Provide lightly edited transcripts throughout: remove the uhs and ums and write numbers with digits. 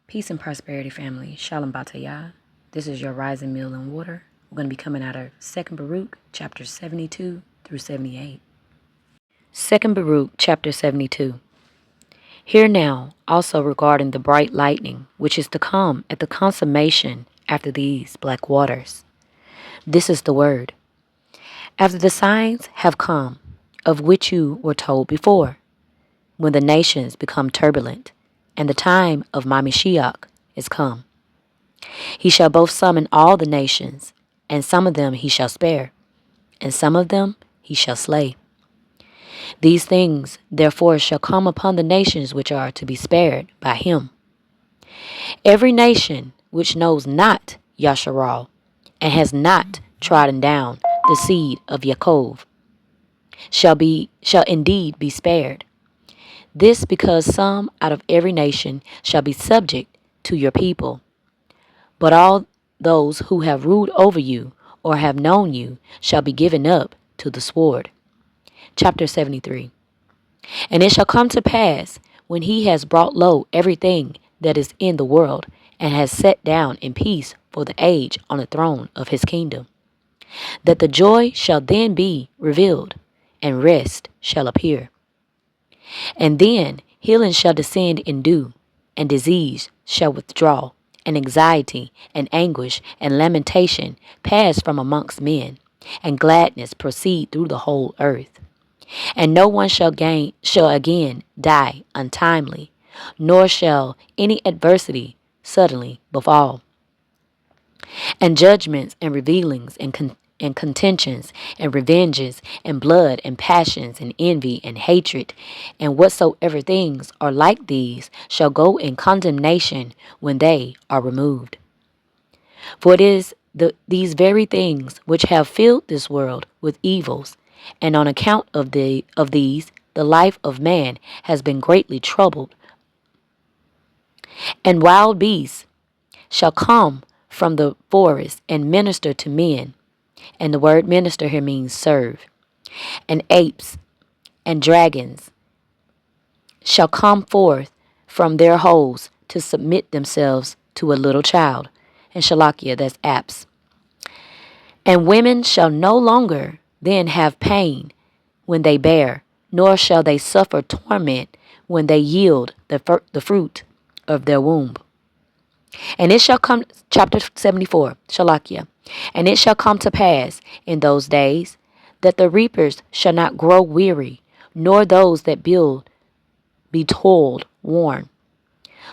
Peace and prosperity, family. Shalom Batayah. This is your rising meal and water. We're going to be coming out of 2nd Baruch, chapters 72 through 78. 2nd Baruch, chapter 72. Hear now also regarding the bright lightning, which is to come at the consummation after these black waters. This is the word. After the signs have come, of which you were told before, when the nations become turbulent, and the time of my Mashiach is come. He shall both summon all the nations, and some of them he shall spare, and some of them he shall slay. These things therefore shall come upon the nations which are to be spared by him. Every nation which knows not Yasharal, and has not trodden down the seed of Yaakov, shall indeed be spared. This because some out of every nation shall be subject to your people. But all those who have ruled over you or have known you shall be given up to the sword. Chapter 73. And it shall come to pass, when he has brought low everything that is in the world, and has set down in peace for the age on the throne of his kingdom, that the joy shall then be revealed, and rest shall appear. And then healing shall descend in dew, and disease shall withdraw, and anxiety and anguish and lamentation pass from amongst men, and gladness proceed through the whole earth. And no one shall again die untimely, nor shall any adversity suddenly befall. And judgments and revealings and contentions and revenges and blood and passions and envy and hatred and whatsoever things are like these shall go in condemnation when they are removed. For it is these very things which have filled this world with evils, and on account of these the life of man has been greatly troubled. And wild beasts shall come from the forest and minister to men. And the word minister here means serve. And apes and dragons shall come forth from their holes to submit themselves to a little child. And shalakia, that's apes. And women shall no longer then have pain when they bear, nor shall they suffer torment when they yield the fruit of their womb. And it shall come, chapter 74, shalakia. And it shall come to pass in those days that the reapers shall not grow weary, nor those that build be toiled worn.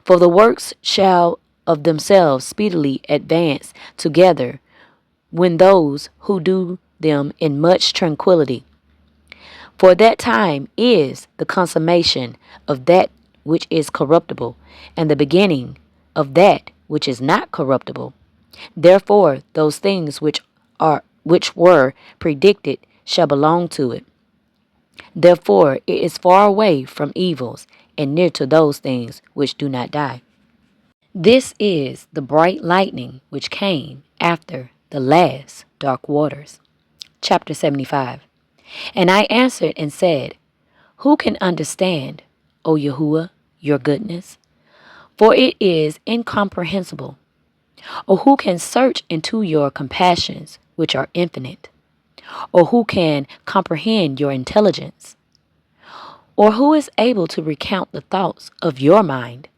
For the works shall of themselves speedily advance together, when those who do them in much tranquility. For that time is the consummation of that which is corruptible, and the beginning of that which is not corruptible. Therefore those things which were predicted shall belong to it. Therefore it is far away from evils, and near to those things which do not die. This is the bright lightning which came after the last dark waters. Chapter 75. And I answered and said, Who can understand, O Yahuwah, your goodness? For it is incomprehensible. Or who can search into your compassions, which are infinite? Or who can comprehend your intelligence? Or who is able to recount the thoughts of your mind?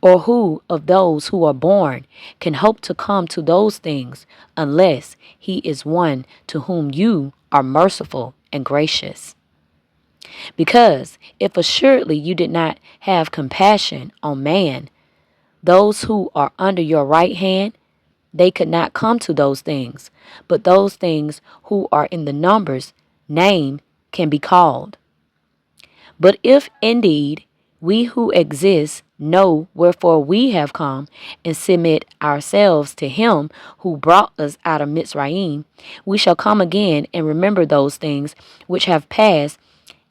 Or who of those who are born can hope to come to those things, unless he is one to whom you are merciful and gracious? Because if assuredly you did not have compassion on man, those who are under your right hand, they could not come to those things, but those things who are in the numbers named can be called. But if indeed we who exist know wherefore we have come, and submit ourselves to him who brought us out of Mitzrayim, we shall come again and remember those things which have passed,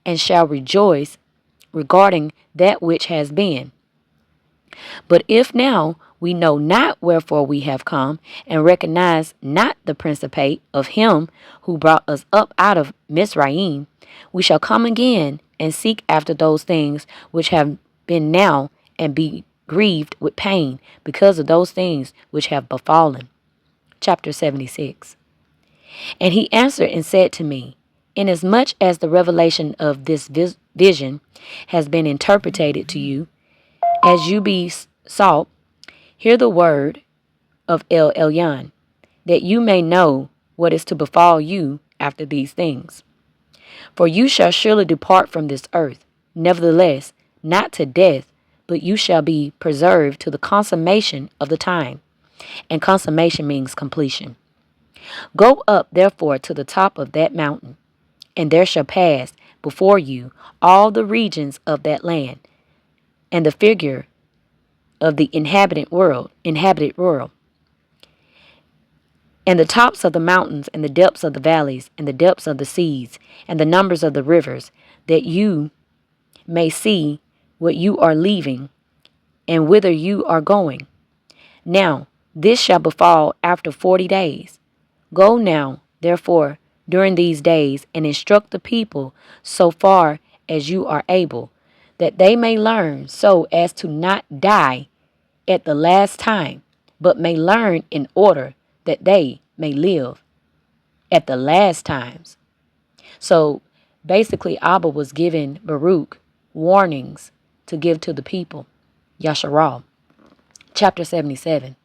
and shall rejoice regarding that which has been. But if now we know not wherefore we have come, and recognize not the principate of him who brought us up out of Mitzrayim, we shall come again and seek after those things which have been now, and be grieved with pain because of those things which have befallen. Chapter 76. And he answered and said to me, inasmuch as the revelation of this vision has been interpreted to you, as you be sought, hear the word of El Elyon, that you may know what is to befall you after these things. For you shall surely depart from this earth, nevertheless, not to death, but you shall be preserved to the consummation of the time. And consummation means completion. Go up therefore to the top of that mountain, and there shall pass before you all the regions of that land, and the figure of the inhabited world, and the tops of the mountains, and the depths of the valleys, and the depths of the seas, and the numbers of the rivers, that you may see what you are leaving, and whither you are going. Now this shall befall after 40 days. Go now, therefore, during these days, and instruct the people so far as you are able, that they may learn so as to not die at the last time, but may learn in order that they may live at the last times. So basically, Abba was giving Baruch warnings to give to the people. Yasharal. Chapter 77.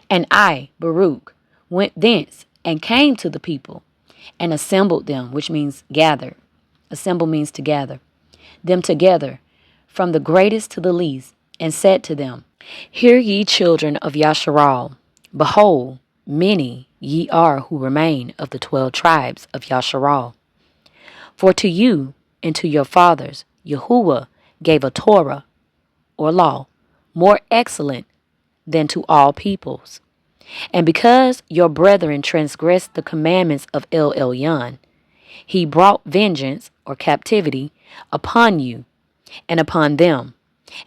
And I, Baruch, went thence and came to the people and assembled them, which means gather. Assemble means to gather. Them together from the greatest to the least, and said to them, hear ye children of Yasharal. Behold, many ye are who remain of the 12 tribes of Yasharal. For to you and to your fathers Yahuwah gave a Torah, or law, more excellent than to all peoples. And because your brethren transgressed the commandments of El Elyon, he brought vengeance, or captivity, upon you and upon them.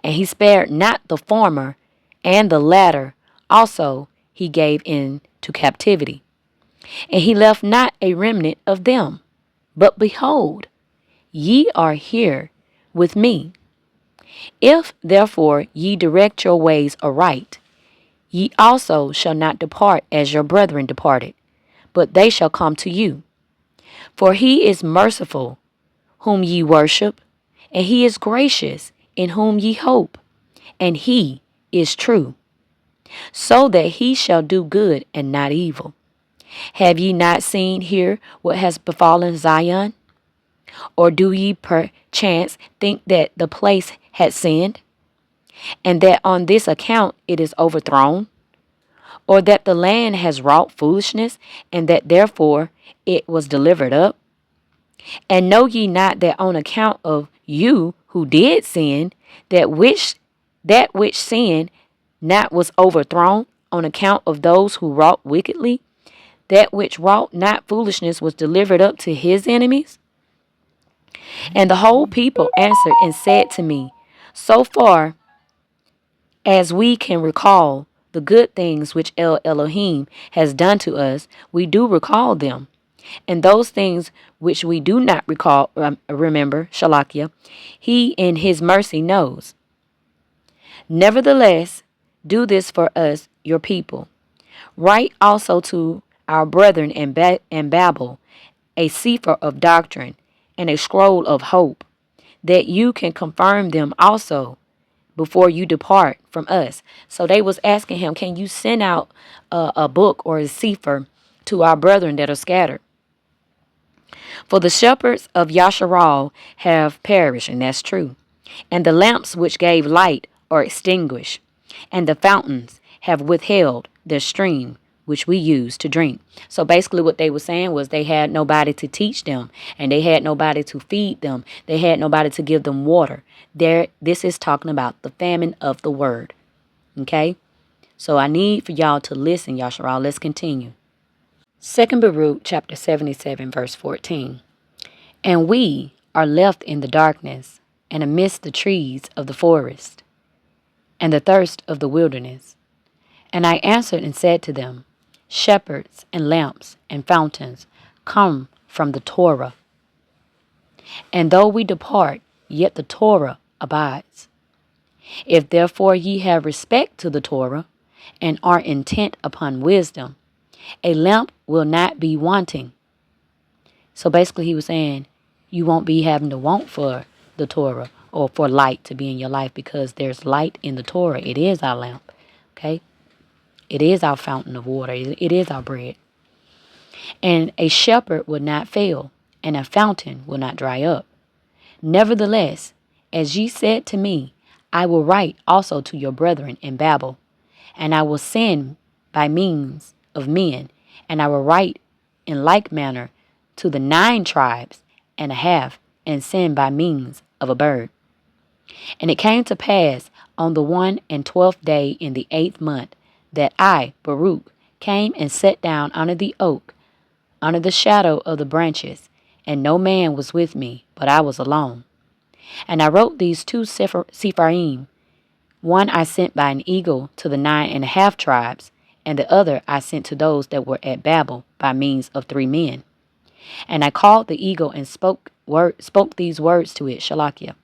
And he spared not the former, and the latter also he gave into captivity. And he left not a remnant of them. But behold, ye are here with me. If therefore ye direct your ways aright, ye also shall not depart as your brethren departed, but they shall come to you. For he is merciful, whom ye worship, and he is gracious, in whom ye hope, and he is true, so that he shall do good and not evil. Have ye not seen here what has befallen Zion? Or do ye perchance think that the place had sinned, and that on this account it is overthrown? Or that the land has wrought foolishness, and that therefore it was delivered up? And know ye not that on account of you who did sin, that which sinned not was overthrown, on account of those who wrought wickedly? That which wrought not foolishness was delivered up to his enemies? And the whole people answered and said to me, so far as we can recall the good things which El Elohim has done to us, we do recall them. And those things which we do not remember, Shalakia, he in his mercy knows. Nevertheless, do this for us, your people. Write also to our brethren in Babel a sefer of doctrine and a scroll of hope, that you can confirm them also before you depart from us. So they was asking him, can you send out a book or a sefer to our brethren that are scattered? For the shepherds of Yasharal have perished, and that's true. And the lamps which gave light are extinguished, and the fountains have withheld their stream, which we use to drink. So basically what they were saying was they had nobody to teach them, and they had nobody to feed them. They had nobody to give them water. This is talking about the famine of the word. Okay? So I need for y'all to listen, Yasharal. Let's continue. 2 Baruch chapter 77, verse 14. And we are left in the darkness, and amidst the trees of the forest, and the thirst of the wilderness. And I answered and said to them, shepherds and lamps and fountains come from the Torah. And though we depart, yet the Torah abides. If therefore ye have respect to the Torah, and are intent upon wisdom, a lamp will not be wanting. So basically he was saying you won't be having to want for the Torah or for light to be in your life, because there's light in the Torah. It is our lamp. Okay? It is our fountain of water. It is our bread. And a shepherd will not fail, and a fountain will not dry up. Nevertheless, as ye said to me, I will write also to your brethren in Babel, and I will send by means of men, and I will write in like manner to the 9 tribes and a half, and send by means of a bird. And it came to pass on the 112th day in the 8th month, that I, Baruch, came and sat down under the oak, under the shadow of the branches, and no man was with me, but I was alone. And I wrote these 2 Sepharim. One I sent by an eagle to the 9½ tribes, and the other I sent to those that were at Babel by means of 3 men. And I called the eagle and spoke these words to it, Shalakia.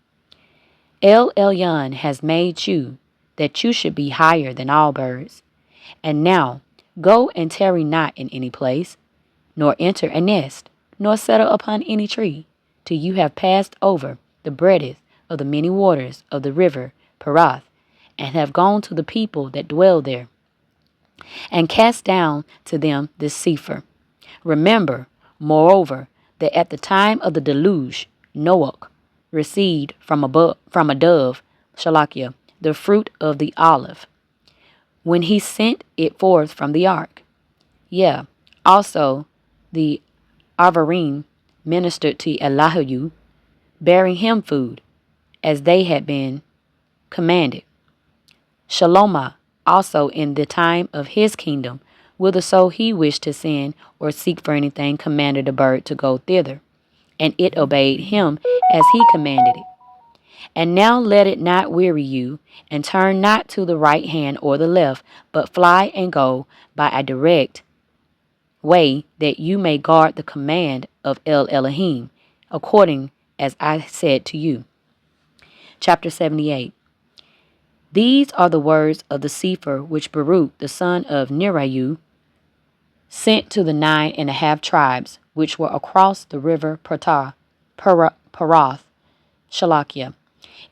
El Elyon has made you, that you should be higher than all birds. And now go and tarry not in any place, nor enter a nest, nor settle upon any tree, till you have passed over the breadth of the many waters of the river Perath, and have gone to the people that dwell there, and cast down to them this Sefer. Remember, moreover, that at the time of the deluge, Noah received from a dove, Shalakia, the fruit of the olive, when he sent it forth from the ark. Yeah, also the Avarim ministered to Elihu, bearing him food, as they had been commanded. Shalomah also in the time of his kingdom, whitherso he wished to send or seek for anything, commanded a bird to go thither, and it obeyed him as he commanded it. And now let it not weary you, and turn not to the right hand or the left, but fly and go by a direct way, that you may guard the command of El Elohim, according as I said to you. Chapter 78. These are the words of the Sefer which Baruch the son of Neriah sent to the 9½ tribes which were across the river Perath, Shalakia,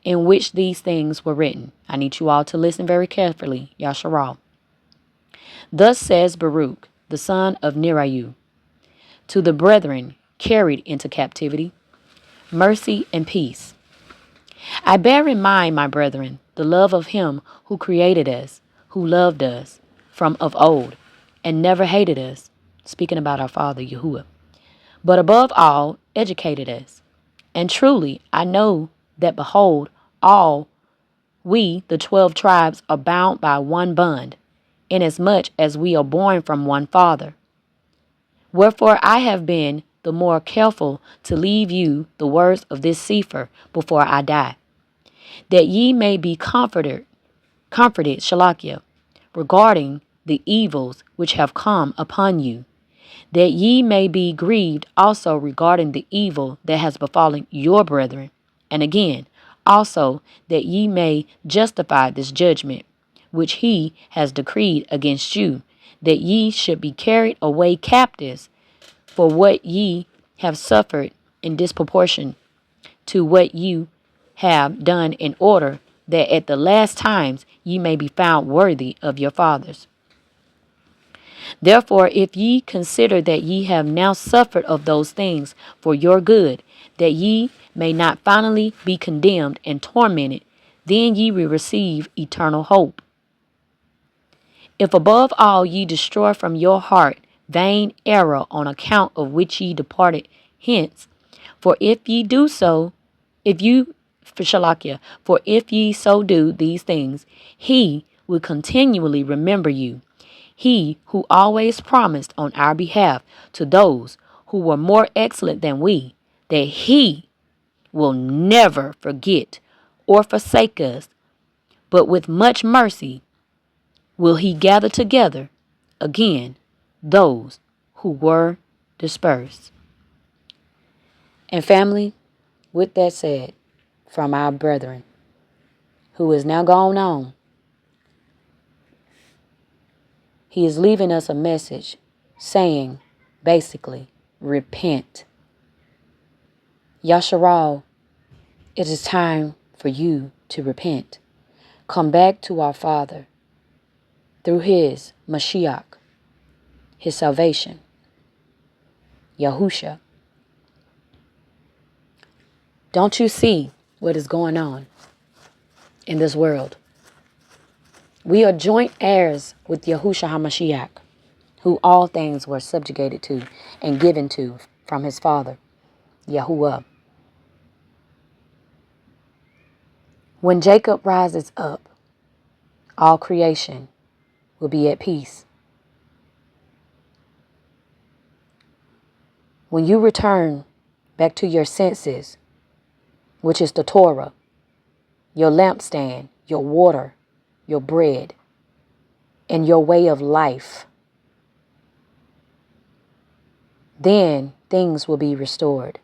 in which these things were written. I need you all to listen very carefully, Yasharal. Thus says Baruch the son of Neriah, to the brethren carried into captivity, mercy and peace. I bear in mind, my brethren, the love of him who created us, who loved us from of old, and never hated us, speaking about our Father Yahuwah, but above all educated us. And truly I know that, behold, all we, the 12 tribes, are bound by one bond, inasmuch as we are born from one Father. Wherefore I have been the more careful to leave you the words of this Sefer before I die, that ye may be comforted, Shalakia, regarding the evils which have come upon you, that ye may be grieved also regarding the evil that has befallen your brethren, and again, also that ye may justify this judgment, which he has decreed against you, that ye should be carried away captives for what ye have suffered in disproportion to what you have done, in order that at the last times ye may be found worthy of your fathers. Therefore, if ye consider that ye have now suffered of those things for your good, that ye may not finally be condemned and tormented, then ye will receive eternal hope. If above all ye destroy from your heart vain error, on account of which ye departed hence, for if ye do so, for if ye so do these things, he will continually remember you, he who always promised on our behalf to those who were more excellent than we, that he will never forget or forsake us, but with much mercy will he gather together again those who were dispersed. And family, with that said, from our brethren, who is now gone on, he is leaving us a message saying, basically, repent. Yasharal, it is time for you to repent. Come back to our Father through his Mashiach, his salvation, Yahusha. Don't you see what is going on in this world? We are joint heirs with Yahusha HaMashiach, who all things were subjugated to and given to from his Father, Yahuwah. When Jacob rises up, all creation will be at peace. When you return back to your senses, which is the Torah, your lampstand, your water, your bread, and your way of life, then things will be restored.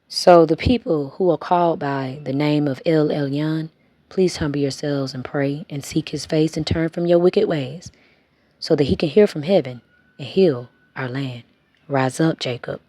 So the people who are called by the name of El Elyon, please humble yourselves and pray and seek his face and turn from your wicked ways so that he can hear from heaven and heal our land. Rise up, Jacob.